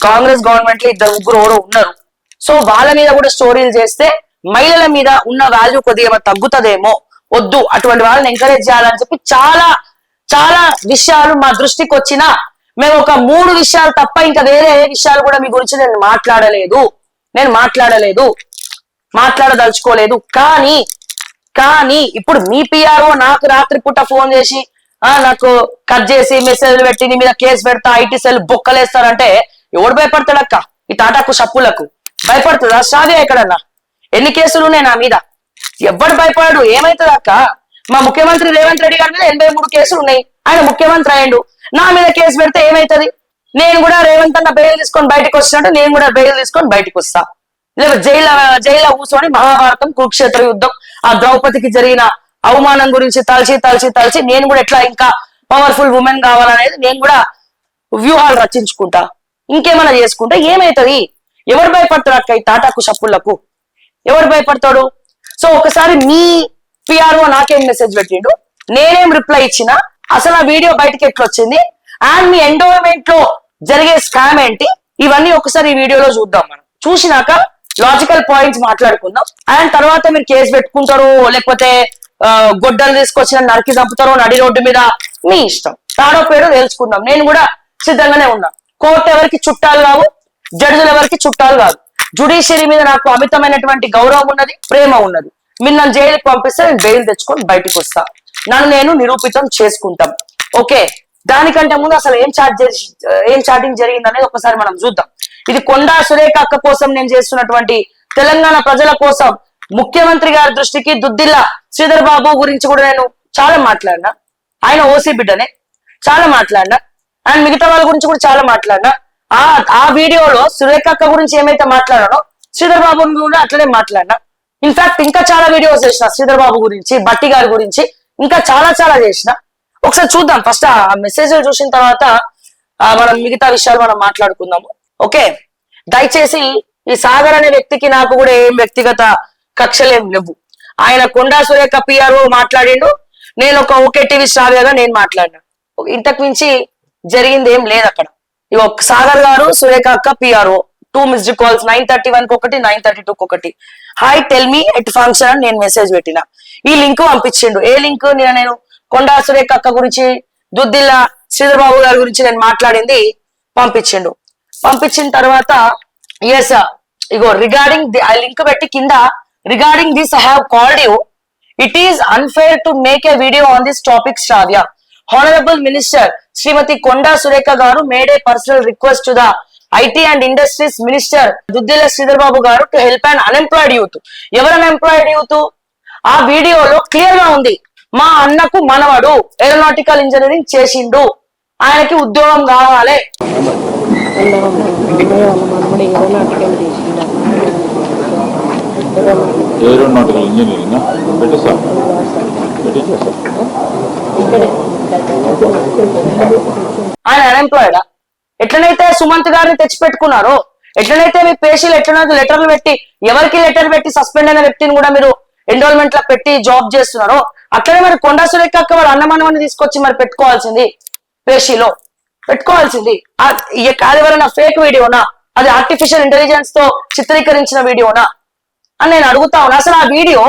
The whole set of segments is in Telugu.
కాంగ్రెస్ గవర్నమెంట్ లో ఇద్దరు ముగ్గురు ఎవరో ఉన్నారు. సో వాళ్ళ మీద కూడా స్టోరీలు చేస్తే మహిళల మీద ఉన్న వాల్యూ కొద్దిగా తగ్గుతుందేమో, వద్దు అటువంటి వాళ్ళని ఎంకరేజ్ చేయాలని చెప్పి చాలా చాలా విషయాలు మా దృష్టికి వచ్చినా మేము ఒక 3 విషయాలు తప్ప ఇంకా వేరే ఏ విషయాలు కూడా మీ గురించి నేను మాట్లాడదలుచుకోలేదు. కానీ ఇప్పుడు మీ పిఆర్ఓ నాకు రాత్రిపూట ఫోన్ చేసి నాకు కట్ చేసి మెసేజ్లు పెట్టి నీ మీద కేసు పెడతా, ఐటీ సెల్ బొక్కలేస్తారంటే ఎవడు భయపడతాడక్క? ఈ తాటాకు షప్పులకు భయపడుతుందా శ్రావ్య? ఎక్కడన్నా ఎన్ని కేసులు ఉన్నాయి నా మీద? ఎవ్వడు భయపడాడు. ఏమైతుంది అక్క? మా ముఖ్యమంత్రి రేవంత్ రెడ్డి గారి మీద 83 కేసులు ఉన్నాయి. ఆయన ముఖ్యమంత్రి అయ్యిండు. నా మీద కేసు పెడితే ఏమైతుంది? నేను కూడా రేవంత్ అన్న బెయిల్ తీసుకొని బయటకు వచ్చినట్టు నేను కూడా బెయిల్ తీసుకొని బయటకు వస్తా. లేదా జైల్లో కూర్చొని మహాభారతం కురుక్షేత్ర యుద్ధం ఆ ద్రౌపదికి జరిగిన అవమానం గురించి తలచి నేను కూడా ఎట్లా ఇంకా పవర్ఫుల్ ఉమెన్ కావాలనేది నేను కూడా వ్యూహాలు రచించుకుంటా. ఇంకేమైనా చేసుకుంటా ఏమైతుంది? ఎవరు భయపడతాడు అక్క? ఈ తాటాకు షప్పులకు ఎవరు భయపడతాడు? సో ఒకసారి మీ పిఆర్ఓ నాకేం మెసేజ్ పెట్టిండు, నేనేం రిప్లై ఇచ్చినా, అసలు ఆ వీడియో బయటకి ఎట్లా వచ్చింది, అండ్ మీ ఎండోమెంట్ లో జరిగే స్కామ్ ఏంటి, ఇవన్నీ ఒకసారి ఈ వీడియోలో చూద్దాం. మనం చూసినాక లాజికల్ పాయింట్స్ మాట్లాడుకుందాం. అండ్ తర్వాత మీరు కేసు పెట్టుకుంటారు, లేకపోతే గొడ్డలు తీసుకొచ్చిన నరికి చంపుతారో నడి రోడ్డు మీద, మీ ఇష్టం. తాడో పేడో తెలుసుకుందాం. నేను కూడా సిద్ధంగానే ఉన్నా. కోర్టు ఎవరికి చుట్టాలు కావు, జడ్జిలు ఎవరికి చుట్టాలు కాదు. జుడిషియరీ మీద నాకు అమితమైనటువంటి గౌరవం ఉన్నది, ప్రేమ ఉన్నది. మీరు నన్ను జైలుకి పంపిస్తే నేను బెయిల్ తెచ్చుకొని బయటకు వస్తా. నన్ను నేను నిరూపితం చేసుకుంటాం. ఓకే, దానికంటే ముందు అసలు ఏం చాటింగ్ జరిగింది అనేది ఒకసారి మనం చూద్దాం. ఇది కొండా సురేఖ అక్క కోసం నేను చేస్తున్నటువంటి తెలంగాణ ప్రజల కోసం ముఖ్యమంత్రి గారి దృష్టికి దుద్దిల్ల శ్రీధర్ బాబు గురించి కూడా నేను చాలా మాట్లాడినా. ఆయన ఓసీ బిడ్డనే, చాలా మాట్లాడినా. అండ్ మిగతా వాళ్ళ గురించి కూడా చాలా మాట్లాడినా. ఆ వీడియోలో సురేఖ అక్క గురించి ఏమైతే మాట్లాడానో శ్రీధర్ బాబు కూడా అట్లనే మాట్లాడినా. ఇన్ఫాక్ట్ ఇంకా చాలా వీడియోస్ చేసిన శ్రీధర్ బాబు గురించి, బట్టి గారి గురించి, ఇంకా చాలా చేసిన. ఒకసారి చూద్దాం. ఫస్ట్ ఆ మెసేజ్ చూసిన తర్వాత మనం మిగతా విషయాలు మనం మాట్లాడుకుందాము. ఓకే, దయచేసి ఈ సాగర్ అనే వ్యక్తికి నాకు కూడా ఏం వ్యక్తిగత కక్షలేం లేవు. ఆయన కొండా సురేఖ పిఆర్ఓ మాట్లాడిండు, నేను ఒక ఓకే టీవీ శ్రావ్యగా నేను మాట్లాడినా. ఇంతకు మించి జరిగింది ఏం లేదు అక్కడ. ఇక సాగర్ గారు సురేఖ అక్క పిఆర్ఓ 2 మిస్డ్ కాల్స్ 9:31 ఒకటి 9:32 ఒకటి. Hi tell me at function అని నేను మెసేజ్ పెట్టిన. ఈ లింక్ పంపించిండు. ఏ లింక్? నేను కొండా సురేఖ అక్క గురించి, దుద్దిల్ల శ్రీధర్ బాబు గారి గురించి నేను మాట్లాడింది పంపించిండు. పంపించిన తర్వాత ఎస్ ఇగో రిగార్డింగ్ ఆ లింక్ పెట్టి కింద regarding this I have called you. It is unfair to make a video on this topic Shravya. Honourable minister Shrimati Konda Surekha garu made a personal request to the IT and industries minister Duddilla Sridhar Babu garu to help and unemployed youth. ఎవరు అన్ఎంప్లాయిడ్ యూత్? ఆ వీడియోలో క్లియర్ గా ఉంది, మా అన్నకు మనవడు ఏరోనాటికల్ ఇంజనీరింగ్ చేసిండు, ఆయనకి ఉద్యోగం కావాలి. ఏరోనాటికల్ ఇంజనీరింగ్ ఆయన అన్ఎంప్లాయిడా? ఎట్లనైతే సుమంత్ గారిని తెచ్చిపెట్టుకున్నారో, ఎట్లనైతే మీ పేషీలు ఎట్లనైతే లెటర్లు పెట్టి, ఎవరికి లెటర్ పెట్టి సస్పెండ్ అయిన వ్యక్తిని కూడా మీరు ఎన్రోల్మెంట్ లో పెట్టి జాబ్ చేస్తున్నారో, అట్లనే మరి కొండా సురేఖ అక్క వాళ్ళ అన్నమానవాన్ని తీసుకొచ్చి మరి పెట్టుకోవాల్సింది, పేషీలో పెట్టుకోవాల్సింది. అది ఎవరైనా ఫేక్ వీడియోనా, అది ఆర్టిఫిషియల్ ఇంటెలిజెన్స్ తో చిత్రీకరించిన వీడియోనా అని నేను అడుగుతా ఉన్నా. అసలు ఆ వీడియో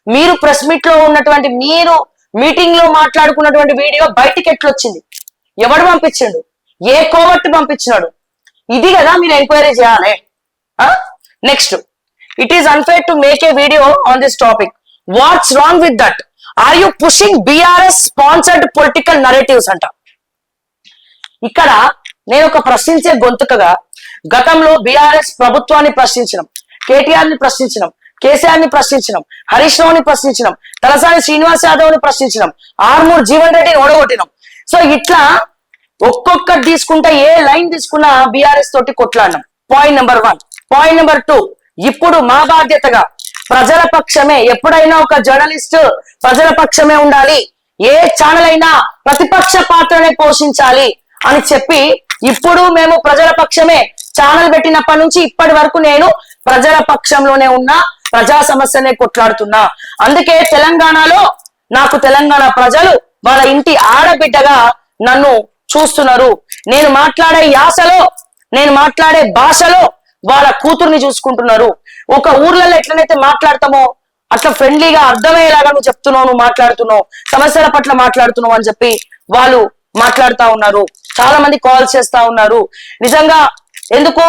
మీరు ప్రెస్ మీట్ లో ఉన్నటువంటి, మీరు మీటింగ్ లో మాట్లాడుకున్నటువంటి వీడియో బయటికి ఎట్లొచ్చింది? ఎవడు పంపించిండు? ఏ కోవట్టి పంపించినాడు? ఇది కదా మీరు ఎంక్వైరీ చేయాలి. Next, it is unfair to make a video on this topic. What's wrong with that? Are you pushing BRS sponsored political narratives అంట. ఇక్కడ నేను ఒక ప్రశ్నించే గొంతుకగా, గతంలో బిఆర్ఎస్ ప్రభుత్వాన్ని ప్రశ్నించడం, కేటీఆర్ ని ప్రశ్నించడం, కేసీఆర్ ని ప్రశ్నించడం, హరీష్ రావుని ప్రశ్నించడం, తలసాని శ్రీనివాస్ యాదవ్ ని ప్రశ్నించడం, ఆర్మూర్ జీవన్ రెడ్డిని ఓడగొట్టినాం. సో ఇట్లా ఒక్కొక్కటి తీసుకుంటే, ఏ లైన్ తీసుకున్నా బిఆర్ఎస్ తోటి కొట్లాడినాం. Point number 1. పాయింట్ నెంబర్ 2, ఇప్పుడు మా బాధ్యతగా ప్రజల పక్షమే, ఎప్పుడైనా ఒక జర్నలిస్ట్ ప్రజల పక్షమే ఉండాలి, ఏ ఛానల్ అయినా ప్రతిపక్ష పాత్రనే పోషించాలి అని చెప్పి, ఇప్పుడు మేము ప్రజల పక్షమే ఛానల్ పెట్టినప్పటి నుంచి ఇప్పటి వరకు నేను ప్రజల పక్షంలోనే ఉన్నా, ప్రజా సమస్యనే కొట్లాడుతున్నా. అందుకే తెలంగాణలో నాకు తెలంగాణ ప్రజలు వాళ్ళ ఇంటి ఆడబిడ్డగా నన్ను చూస్తున్నారు. నేను మాట్లాడే యాసలో నేను మాట్లాడే భాషలో వాళ్ళ కూతుర్ని చూసుకుంటున్నారు. ఒక ఊర్లలో ఎట్లనైతే మాట్లాడతామో అట్లా ఫ్రెండ్లీగా అర్థమయ్యేలాగా నువ్వు చెప్తున్నావు, నువ్వు మాట్లాడుతున్నావు, సమస్యల పట్ల మాట్లాడుతున్నావు అని చెప్పి వాళ్ళు మాట్లాడుతా ఉన్నారు. చాలా మంది కాల్ చేస్తా ఉన్నారు. నిజంగా ఎందుకు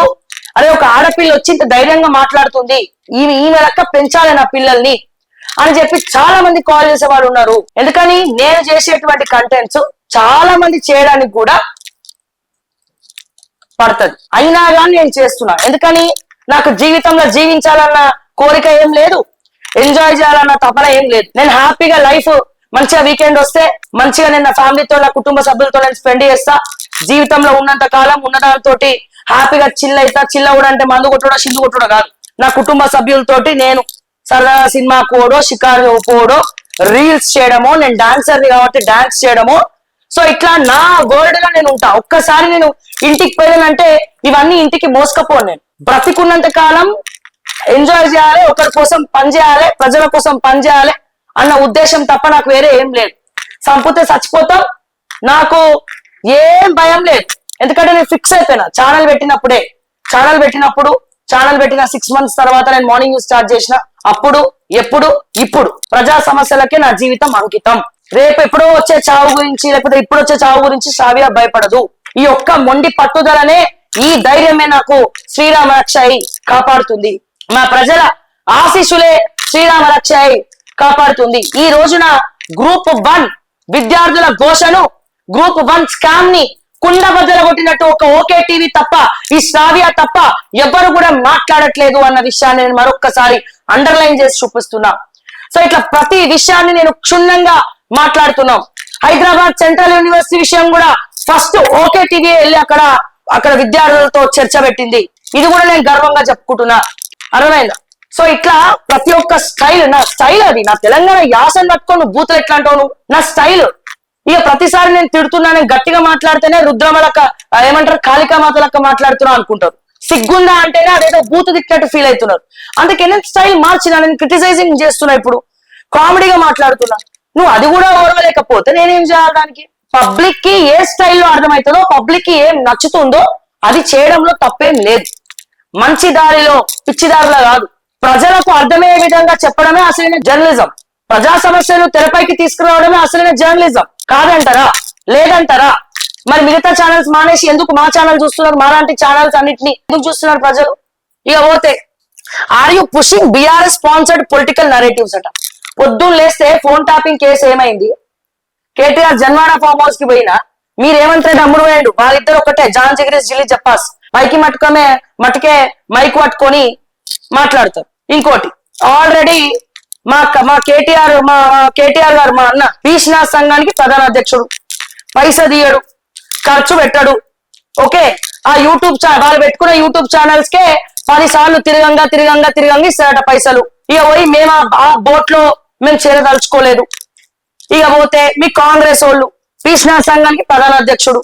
అదే ఒక ఆడపిల్ల వచ్చి ఇంత ధైర్యంగా మాట్లాడుతుంది, ఈమె లెక్క పెంచాలి నా పిల్లల్ని అని చెప్పి చాలా మంది కాల్ చేసే వాళ్ళు ఉన్నారు. ఎందుకని నేను చేసేటువంటి కంటెంట్స్ చాలా మంది చేయడానికి కూడా పడుతుంది, అయినా కానీ నేను చేస్తున్నా. ఎందుకని నాకు జీవితంలో జీవించాలన్న కోరిక ఏం లేదు, ఎంజాయ్ చేయాలన్న తపన ఏం లేదు. నేను హ్యాపీగా లైఫ్ మంచిగా వీకెండ్ వస్తే మంచిగా నేను నా ఫ్యామిలీతో నా కుటుంబ సభ్యులతో నేను స్పెండ్ చేస్తా. జీవితంలో ఉన్నంత కాలం ఉన్నదానితో హ్యాపీగా చిల్ అవుతా. చిల్ అవ్వడం అంటే మందు కొట్టడం చిల్లు కొట్టడం కాదు. నా కుటుంబ సభ్యులతోటి నేను సరదాగా సినిమాకు పోవడో, షికారు పోవడో, రీల్స్ చేయడమో, నేను డాన్సర్ని కాబట్టి డాన్స్ చేయడమో. సో ఇట్లా నా వరల్డ్ లో నేను ఉంటా. ఒక్కసారి నేను ఇంటికి పోయానంటే ఇవన్నీ ఇంటికి మోసుకపోను. నేను బ్రతికున్నంత కాలం ఎంజాయ్ చేయాలి, ఒకరి కోసం పని చేయాలి, ప్రజల కోసం పని చేయాలి అన్న ఉద్దేశం తప్ప నాకు వేరే ఏం లేదు. సంపుతే చచ్చిపోతాం, నాకు ఏం భయం లేదు. ఎందుకంటే నేను ఫిక్స్ అయిపోయినా. ఛానల్ పెట్టిన 6 months తర్వాత నేను మార్నింగ్ న్యూస్ స్టార్ట్ చేసిన. అప్పుడు ఎప్పుడు ఇప్పుడు ప్రజా సమస్యలకే నా జీవితం అంకితం. రేపు ఎప్పుడో వచ్చే చావు గురించి లేకపోతే ఇప్పుడు వచ్చే చావు గురించి శ్రావ్య భయపడదు. ఈ ఒక్క మొండి పట్టుదలనే, ఈ ధైర్యమే నాకు శ్రీరామ రక్ష అయి కాపాడుతుంది. మా ప్రజల ఆశీస్సులే శ్రీరామ రక్ష అయి కాపాడుతుంది. ఈ రోజున గ్రూప్ 1 విద్యార్థుల ఘోషను, గ్రూప్ 1 స్కామ్ ని కుండబద్దల కొట్టినట్టు ఒక ఓకే టీవీ తప్ప, ఈ శ్రావ్య తప్ప ఎవరు కూడా మాట్లాడట్లేదు అన్న విషయాన్ని నేను మరొక్కసారి అండర్లైన్ చేసి చూపిస్తున్నా. సో ఇట్లా ప్రతి విషయాన్ని నేను క్షుణ్ణంగా మాట్లాడుతున్నాం. హైదరాబాద్ సెంట్రల్ యూనివర్సిటీ విషయం కూడా ఫస్ట్ ఓకే టీవీ వెళ్ళి అక్కడ విద్యార్థులతో చర్చ పెట్టింది. ఇది కూడా నేను గర్వంగా చెప్పుకుంటున్నా. అర్థమైందా? సో ఇట్లా ప్రతి ఒక్క స్టైల్, నా స్టైల్ అది. నా తెలంగాణ యాసను పట్టుకొని బూతులు ఎట్లా అంటావు, నా స్టైల్. ఇక ప్రతిసారి నేను తిడుతున్నా, నేను గట్టిగా మాట్లాడితేనే రుద్రమలక్క ఏమంటారు కాళికామాత లెక్క మాట్లాడుతున్నా అనుకుంటారు. సిగ్గుందా అంటేనే అదేదో బూతు తిట్టినట్టు ఫీల్ అవుతున్నారు. అందుకే నేను స్టైల్ మార్చిన, నేను క్రిటిసైజింగ్ చేస్తున్నా, ఇప్పుడు కామెడీగా మాట్లాడుతున్నా. నువ్వు అది కూడా ఓర్వలేకపోతే నేనేం చేయాలి? దానికి పబ్లిక్ కి ఏ స్టైల్లో అర్థమవుతుందో, పబ్లిక్ కి ఏం నచ్చుతుందో అది చేయడంలో తప్పేం లేదు. మంచి దారిలో పిచ్చి దారిలో కాదు, ప్రజలకు అర్థమయ్యే విధంగా చెప్పడమే అసలైన జర్నలిజం. ప్రజా సమస్యలు తెరపైకి తీసుకురావడమే అసలైన జర్నలిజం. కాదంటారా? లేదంటారా? మరి మిగతా ఛానల్స్ మానేసి ఎందుకు మా ఛానల్ చూస్తున్నారు? మాలాంటి ఛానల్స్ అన్నిటిని ఎందుకు చూస్తున్నారు ప్రజలు? ఇక పోతే are you pushing BRS sponsored political narratives అట. పొద్దున్న లేస్తే ఫోన్ ట్యాపింగ్ కేసు ఏమైంది? కేటీఆర్ జన్వాడ ఫామ్ హౌస్ కి పోయినా మీరేమంటారు? అమ్ముడు వేయండు, వాళ్ళిద్దరు ఒకటే, జాన్ జగదీష్ జిల్లి చెప్పాస్ పైకి మటుకే మైక్ పట్టుకొని మాట్లాడతారు. ఇంకోటి ఆల్రెడీ మా కేటీఆర్ గారు, మా అన్న పీశ్నాథ్ సంఘానికి ప్రధాన అధ్యక్షుడు, పైసా తీయడు, ఖర్చు పెట్టడు. ఓకే, ఆ యూట్యూబ్ వాళ్ళు పెట్టుకున్న యూట్యూబ్ ఛానల్స్ కే 10 సార్లు తిరగంగా ఇస్తారట పైసలు. ఇక పోయి మేము ఆ బోట్ లో మేము చేరదలుచుకోలేదు. ఇక పోతే మీ కాంగ్రెస్ వాళ్ళు పీశ్నాథ్ సంఘానికి ప్రధాన అధ్యక్షుడు,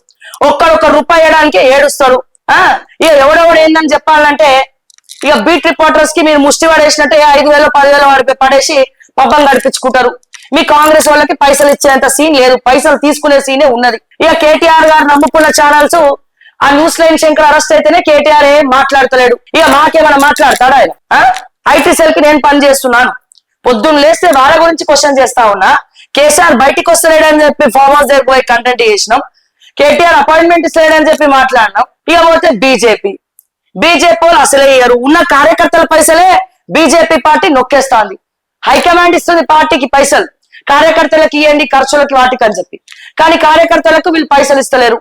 ఒక్క రూపాయి వేయడానికి ఏడుస్తారు. ఇక ఎవడెవడు ఏందని చెప్పాలంటే ఇక బీట్ రిపోర్టర్స్ కి మీరు ముష్టి పడేసినట్టే 5,000 10,000 పడేసి పబ్బం గడిపించుకుంటారు. మీ కాంగ్రెస్ వాళ్ళకి పైసలు ఇచ్చేంత సీన్ లేదు, పైసలు తీసుకునే సీనే ఉన్నది. ఇక కేటీఆర్ గారు నమ్ముకున్న ఛానల్స్ ఆ న్యూస్ లైన్ శంకర్ అరెస్ట్ అయితేనే కేటీఆర్ ఏం మాట్లాడతలేడు. ఇక మాకేమైనా మాట్లాడతాడా ఆయన? ఐటీ సెల్ కి నేను పని చేస్తున్నాను, పొద్దున్న లేస్తే వాళ్ళ గురించి క్వశ్చన్ చేస్తా ఉన్నా. కేసీఆర్ బయటికి వస్తలేడని చెప్పి ఫామ్ హౌస్ దగ్గర పోయి కంటెంట్ చేసినాం. కేటీఆర్ అపాయింట్మెంట్ ఇస్తలేడని చెప్పి మాట్లాడినాం. ఇక పోతే బీజేపీ వాళ్ళు అసలే ఇయ్యరు. ఉన్న కార్యకర్తల పైసలే బీజేపీ పార్టీ నొక్కేస్తాంది. హైకమాండ్ ఇస్తుంది పార్టీకి పైసలు, కార్యకర్తలకు ఇవ్వండి ఖర్చులకి వాటికి అని చెప్పి. కానీ కార్యకర్తలకు వీళ్ళు పైసలు ఇస్తలేరు,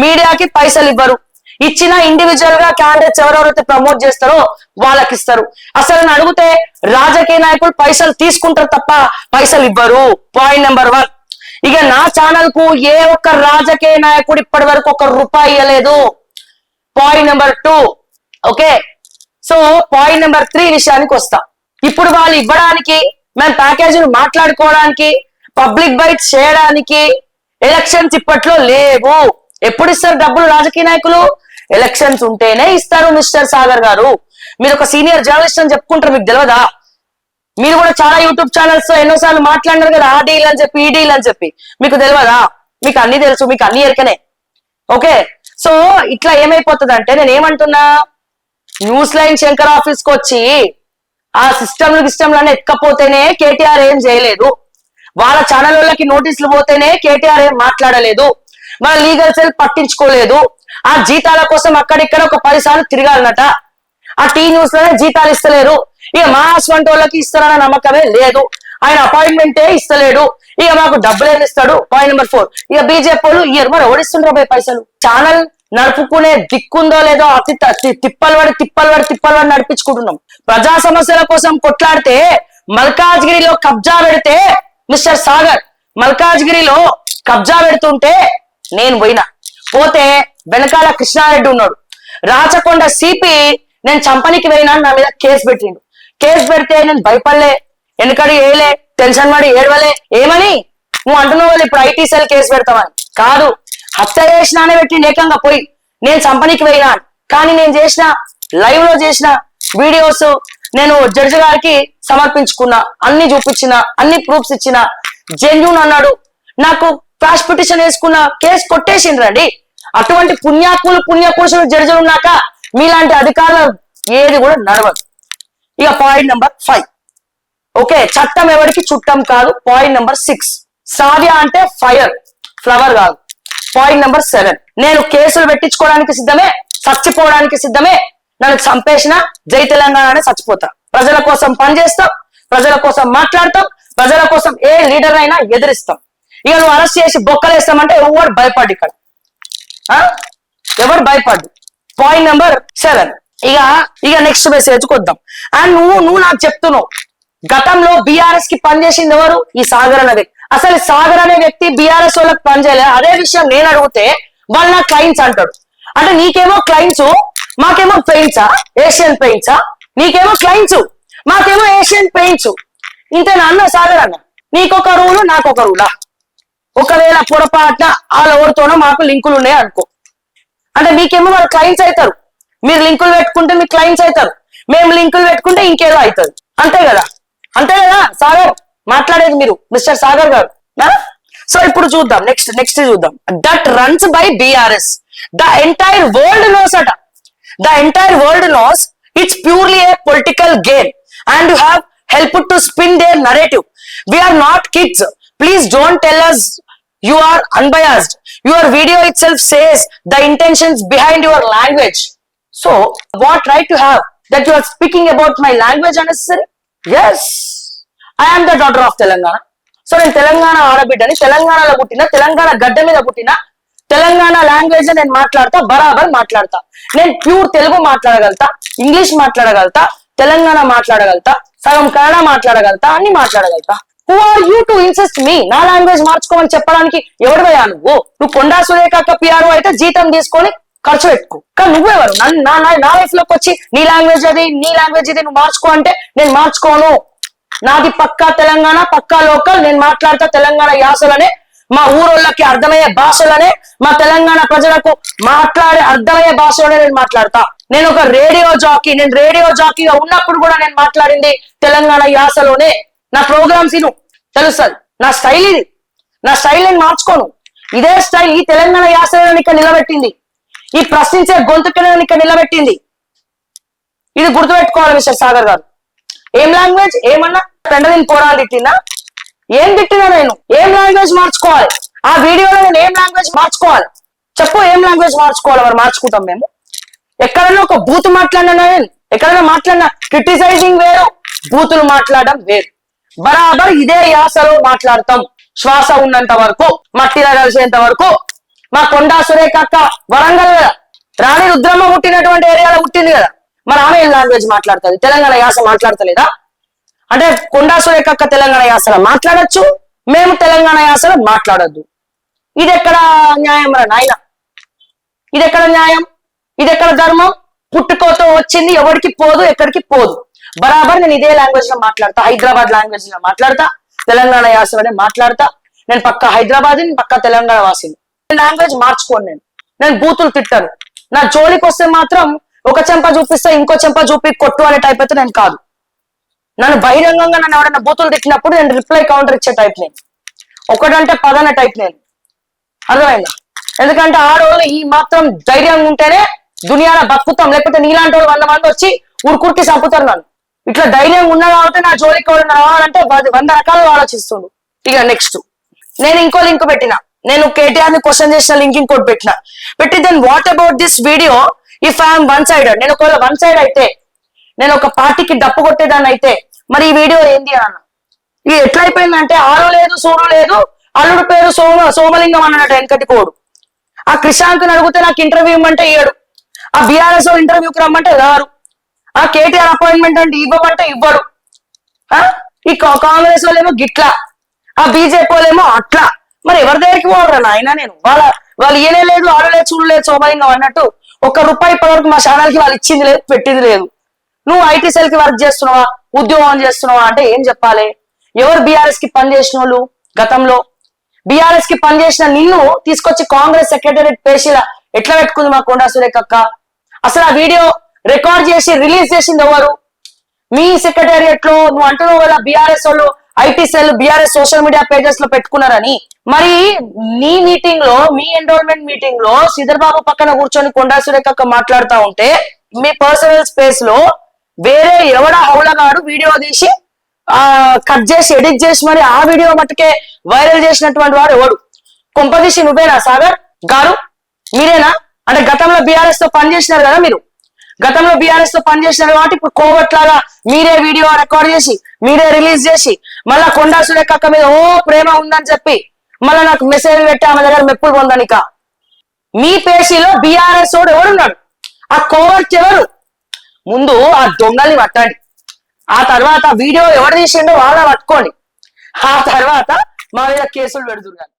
మీడియాకి పైసలు ఇవ్వరు. ఇచ్చిన ఇండివిజువల్ గా క్యాండిడేట్స్ ఎవరెవరైతే ప్రమోట్ చేస్తారో వాళ్ళకి ఇస్తారు. అసలు అడిగితే రాజకీయ నాయకులు పైసలు తీసుకుంటారు తప్ప పైసలు ఇవ్వరు. Point number 1. ఇక నా ఛానల్ కు ఏ ఒక్క రాజకీయ నాయకుడు ఇప్పటి వరకు ₹1 ఇవ్వలేదు. Point number 2. Okay, so point number 3 విషయానికి వస్తా. ఇప్పుడు వాళ్ళు ఇవ్వడానికి, మేము ప్యాకేజీలు మాట్లాడుకోవడానికి, పబ్లిక్ బైట్స్ చేయడానికి ఎలక్షన్స్ ఇప్పట్లో లేవు. ఎప్పుడు ఇస్తారు డబ్బులు రాజకీయ నాయకులు? ఎలక్షన్స్ ఉంటేనే ఇస్తారు. మిస్టర్ సాగర్ గారు, మీరు ఒక సీనియర్ జర్నలిస్ట్ అని చెప్పుకుంటారు, మీకు తెలియదా? మీరు కూడా చాలా యూట్యూబ్ ఛానల్స్ ఎన్నోసార్లు మాట్లాడినారు కదా, ఆ డీల్ అని చెప్పి ఈ డీల్ అని చెప్పి. మీకు తెలియదా? మీకు అన్ని తెలుసు, మీకు అన్ని ఎరకనే. ఓకే, సో ఇట్లా ఏమైపోతుంది అంటే నేను ఏమంటున్నా, న్యూస్ లైన్ శంకర్ ఆఫీస్ కి వచ్చి ఆ సిస్టమ్లన్నీ ఎక్కపోతేనే కేటీఆర్ ఏం చేయలేదు, వాళ్ళ ఛానళ్ళకి నోటీసులు పోతేనే కేటీఆర్ ఏం మాట్లాడలేదు, మన లీగల్ సెల్ పట్టించుకోలేదు, ఆ జీతాల కోసం అక్కడిక్కడ ఒక 10 సార్లు తిరగాలన్నట, ఆ టీ న్యూస్ లోనే జీతాలు ఇస్తలేరు, ఇక మా వంటి వాళ్ళకి ఇస్తారన్న నమ్మకమే లేదు, ఆయన అపాయింట్మెంటే ఇస్తలేడు, ఇక మాకు డబ్బులు ఏమి ఇస్తాడు. పాయింట్ నెంబర్ 4, ఇక బీజేపీ వాళ్ళు ఇయర్ మరి ఓడిస్తుండ్రు పైసలు. ఛానల్ నడుపుకునే దిక్కుందో లేదో అతి తిప్పలు పడి నడిపించుకుంటున్నాం. ప్రజా సమస్యల కోసం కొట్లాడితే మల్కాజ్గిరిలో కబ్జా పెడితే మిస్టర్ సాగర్ మల్కాజ్గిరిలో కబ్జా పెడుతుంటే నేను పోతే వెనకాల కృష్ణారెడ్డి ఉన్నాడు, రాచకొండ సిపి నేను చంపనికి పోయినా నా మీద కేసు పెట్టిండు. కేసు పెడితే నేను భయపడలే, వెనకడి ఏలే, టెన్షన్ పడి ఏడవలే. ఏమని నువ్వు అంటున్నావు వాళ్ళు ఇప్పుడు ఐటీ సెల్ కేసు పెడతావని? కాదు, హత్య చేసినానే పెట్టిండు ఏకంగా పోయి. నేను చంపనికి పోయినా, కానీ నేను చేసిన లైవ్ లో చేసిన వీడియోస్ నేను జడ్జి గారికి సమర్పించుకున్నా, అన్ని చూపించిన, అన్ని ప్రూఫ్స్ ఇచ్చిన, జెన్యూన్ అన్నాడు. నాకు క్వాష్ పిటిషన్ వేసుకున్న, కేసు కొట్టేసిండ్రండి. అటువంటి పుణ్యపురుషులు జడ్జిలు ఉన్నాక మీలాంటి అధికారులు ఏది కూడా నడవదు. ఇక పాయింట్ నెంబర్ 5, ఓకే, చట్టం ఎవరికి చుట్టం కాదు. పాయింట్ నెంబర్ 6, సావ్య అంటే ఫైర్, ఫ్లవర్ కాదు. పాయింట్ నెంబర్ 7, నేను కేసులు పెట్టించుకోవడానికి సిద్ధమే, చచ్చిపోవడానికి సిద్ధమే, నన్ను చంపేసిన జై తెలంగాణ అనే చచ్చిపోతా. ప్రజల కోసం పనిచేస్తాం, ప్రజల కోసం మాట్లాడతాం, ప్రజల కోసం ఏ లీడర్ అయినా ఎదిరిస్తాం. ఇక నువ్వు అరెస్ట్ చేసి బొక్కలేస్తామంటే ఎవరు భయపడ్డు ఇక్కడ, ఎవరు భయపడ్డు. పాయింట్ నెంబర్ 7, ఇక నెక్స్ట్ మెసేజ్కి వద్దాం. అండ్ నువ్వు నాకు చెప్తున్నావు గతంలో బీఆర్ఎస్ కి పనిచేసింది ఎవరు? ఈ సాగర్ అనే వ్యక్తి. అసలు సాగర్ అనే వ్యక్తి బీఆర్ఎస్ వాళ్ళకి పనిచేయలేదు. అదే విషయం నేను అడిగితే వాళ్ళు నా క్లయింట్స్ అంటాడు. అంటే నీకేమో క్లయింట్స్, మాకేమో పెయింట్సా, ఏషియన్ పెయింట్సా? నీకేమో క్లయింట్స్, మాకేమో ఏషియన్ పెయింట్స్. ఇంతేనా అన్న సాగర్ అన్న? నీకొక రూలు, నాకొక రూలా? ఒకవేళ పొరపాటున వాళ్ళ ఎవరితోనో మాకు లింకులు ఉన్నాయి అనుకో, అంటే మీకేమో వాళ్ళు క్లయింట్స్ అవుతారు. మీరు లింకులు పెట్టుకుంటే మీ క్లయింట్స్ అవుతారు, మేము లింకులు పెట్టుకుంటే ఇంకేదో అవుతుంది. అంతే కదా, అంతే కదా సాగర్ మాట్లాడేది మీరు, మిస్టర్ సాగర్ గారు. సో ఇప్పుడు చూద్దాం, నెక్స్ట్ చూద్దాం. That runs by BRS, the entire world knows అట. The entire world knows it's purely a political game and you have helped to spin their narrative. We are not kids. Please don't tell us you are unbiased. Your video itself says the intentions behind your language. So, what right to have that you are speaking about my language unnecessary? Yes, I am the daughter of Telangana. So, నేను తెలంగాణ ఆడబిడ్డని, తెలంగాణలో పుట్టిన, తెలంగాణ గడ్డ మీద పుట్టిన, తెలంగాణ లాంగ్వేజ్ నేను మాట్లాడతా, బరాబర్ మాట్లాడతా. నేను ప్యూర్ తెలుగు మాట్లాడగలుగుతా, ఇంగ్లీష్ మాట్లాడగలుగుతా, తెలంగాణ మాట్లాడగలుగుతా, సగం కన్నడ మాట్లాడగలుగుతా, అన్ని మాట్లాడగలుగుతా. Who are you to insist me నా లాంగ్వేజ్ మార్చుకోమని చెప్పడానికి? ఎవరివయ్యా నువ్వు కొండా సురేఖ పిఆర్ఓ అయితే జీతం తీసుకొని ఖర్చు పెట్టుకో, కానీ నువ్వెవరు నా లైఫ్ లోకి వచ్చి నీ లాంగ్వేజ్ అది, నీ లాంగ్వేజ్ ఇది నువ్వు మార్చుకో అంటే నేను మార్చుకోను. నాది పక్కా తెలంగాణ, పక్కా లోకల్, నేను మాట్లాడతా తెలంగాణ యాసలనే, మా ఊరోళ్ళకి అర్థమయ్యే భాషలనే, మా తెలంగాణ ప్రజలకు మాట్లాడే అర్థమయ్యే భాషలోనే నేను మాట్లాడతా. నేను ఒక రేడియో జాకీ, నేను రేడియో జాకీగా ఉన్నప్పుడు కూడా నేను మాట్లాడింది తెలంగాణ యాసలోనే. నా ప్రోగ్రామ్స్ ఇను, తెలుస్తుంది నా స్టైల్ ఇది, నా స్టైల్ నేను మార్చుకోను. ఇదే స్టైల్ ఈ తెలంగాణ యాసలను ఇక్కడ నిలబెట్టింది, ఈ ప్రశ్నించే గొంతుకలను ఇక్కడ నిలబెట్టింది. ఇది గుర్తుపెట్టుకోవాలి మిస్టర్ సాగర్ గారు. ఏం లాంగ్వేజ్ ఏమన్నా పెండలిని పోరాలు తిట్టినా, ఏం తిట్టినా నేను ఏం లాంగ్వేజ్ మార్చుకోవాలి? ఆ వీడియోలో నేను ఏం లాంగ్వేజ్ మార్చుకోవాలి చెప్పు? ఏం లాంగ్వేజ్ మార్చుకోవాలి? మరి మార్చుకుంటాం మేము. ఎక్కడైనా ఒక బూత్ మాట్లాడినా, నేను ఎక్కడైనా మాట్లాడినా క్రిటిసైజింగ్ వేరు, బూతులు మాట్లాడడం వేరు. బరాబర్ ఇదే యాసలో మాట్లాడతాం. శ్వాస ఉన్నంత వరకు, మట్టిలో కలిసేంత వరకు. మా కొండా సురేఖ అక్క వరంగల్ కదా, రాణి రుద్రమ్మ పుట్టినటువంటి ఏరియాలో పుట్టింది కదా, మరి ఆమె ఏం లాంగ్వేజ్ మాట్లాడుతుంది? తెలంగాణ యాస మాట్లాడతలేదా? అంటే కొండా సురేఖ అక్క తెలంగాణ యాసలో మాట్లాడచ్చు, మేము తెలంగాణ యాసలో మాట్లాడొద్దు. ఇది ఎక్కడ న్యాయం రా నాయన? ఇది ఎక్కడ న్యాయం? ఇది ఎక్కడ ధర్మం? పుట్టుకోతో వచ్చింది, ఎవరికి పోదు, ఎక్కడికి పోదు. బరాబర్ నేను ఇదే లాంగ్వేజ్ లో మాట్లాడతా, హైదరాబాద్ లాంగ్వేజ్ లో మాట్లాడతా, తెలంగాణ యాసలోనే మాట్లాడతా. నేను పక్క హైదరాబాద్, పక్క తెలంగాణ వాసిని. లాంగ్వేజ్ మార్చుకోను, నేను బూతులు తిట్టాను. నా జోలికి వస్తే మాత్రం ఒక చెంప చూపిస్తే ఇంకో చెంప చూపి కొట్టు అనే టైప్ అయితే నేను కాదు. నన్ను బహిరంగంగా నన్ను ఎవరైనా బూతులు తిట్టినప్పుడు నేను రిప్లై కౌంటర్ ఇచ్చే టైప్ నేను, ఒకటంటే 10 అనే టైప్ నేను. అర్థమైందా? ఎందుకంటే ఆడవాళ్ళు ఈ మాత్రం ధైర్యంగా ఉంటేనే దునియాలో బతుకుతాం, లేకపోతే నీలాంటి వాళ్ళు 100 మంది వచ్చి ఉరుకురికి చంపుతారు నన్ను. ఇట్లా ధైర్యంగా ఉన్నా కాబట్టి నా జోలికి ఎవరు రావాలంటే 100 రకాలుగా ఆలోచిస్తుండు. ఇక నెక్స్ట్ నేను ఇంకో లింక్ పెట్టిన, నేను కేటీఆర్ ని క్వశ్చన్ చేసిన లింక్ ఇంకోటి పెట్టి then what about this video if I'm one sided, నేను ఒకవేళ వన్ సైడ్ అయితే, నేను ఒక పార్టీకి డప్పు కొట్టేదాన్ని అయితే మరి ఈ వీడియో ఏంది అన్న. ఇది ఎట్లా అయిపోయిందంటే ఆరు లేదు సూరు లేదు, అల్లుడు పేరు సోమలింగం అన్నట్టు వెనకటి కోడు. ఆ క్రిషాంక్ అడిగితే నాకు ఇంటర్వ్యూ ఇవ్వమంటే ఇయ్యడు, ఆ బీఆర్ఎస్ ఇంటర్వ్యూకి రమ్మంటే రారు, ఆ కేటీఆర్ అపాయింట్మెంట్ అంటే ఇవ్వమంటే ఇవ్వడు, ఈ కాంగ్రెస్ వాళ్ళేమో గిట్లా, ఆ బీజేపీ వాళ్ళేమో అట్లా. మరి ఎవరి దగ్గరికి పోవరా నాయన? నేను వాళ్ళు ఏనే లేదు ఆడలేదు చూడలేదు సోమలింగం అన్నట్టు ₹1 ఇప్పటివరకు మా ఛానల్ కి వాళ్ళు ఇచ్చింది లేదు పెట్టింది లేదు. నువ్వు ఐటీ సెల్ కి వర్క్ చేస్తున్నావా, ఉద్యోగం చేస్తున్నావా అంటే ఏం చెప్పాలి? ఎవరు బీఆర్ఎస్ కి పనిచేసిన వాళ్ళు? గతంలో బీఆర్ఎస్ కి పనిచేసిన నిన్ను తీసుకొచ్చి కాంగ్రెస్ సెక్రటరియట్ పేషీల ఎట్లా పెట్టుకుంది మా కొండా సురేఖక్క? అసలు ఆ వీడియో రికార్డ్ చేసి రిలీజ్ చేసింది ఎవరు? మీ సెక్రటేరియట్ లో నువ్వు అంటున్నావు కదా బీఆర్ఎస్ వాళ్ళు IT cell BRS social media pages లో పెట్టుకున్నారని. మరి నీ మీటింగ్ లో, మీ ఎన్రోల్మెంట్ మీటింగ్ లో శ్రీధర్ బాబు పక్కన కూర్చొని కొండా సురేఖక్క మాట్లాడుతూ ఉంటే మీ పర్సనల్ స్పేస్ లో వేరే ఎవడా హౌలగాడు వీడియో తీసి కట్ చేసి ఎడిట్ చేసి మరి ఆ వీడియో మట్టుకే వైరల్ చేసినటువంటి వాడు ఎవడు? కొంపదీసి నువ్వేనా సాగర్ గారు? మీరేనా? అంటే గతంలో బీఆర్ఎస్ తో పనిచేసినారు కదా మీరు, గతంలో బీఆర్ఎస్ తో పనిచేసినారు కాబట్టి ఇప్పుడు కోవట్లాగా మీరే వీడియో రికార్డ్ చేసి మీరే రిలీజ్ చేసి మళ్ళా కొండా సురేఖక్క మీద ఓ ప్రేమ ఉందని చెప్పి మళ్ళా నాకు మెసేజ్ పెట్టి ఆమె దగ్గర మెప్పులు పొందనిక. మీ పేషీలో బీఆర్ఎస్ వాడు ఎవరున్నాడు? ఆ కోవర్ట్ ఎవరు? ముందు ఆ దొంగల్ని పట్టండి, ఆ తర్వాత వీడియో ఎవరు తీసిండో వాళ్ళ పట్టుకోండి, ఆ తర్వాత మా మీద కేసులు పెడుతున్నారు.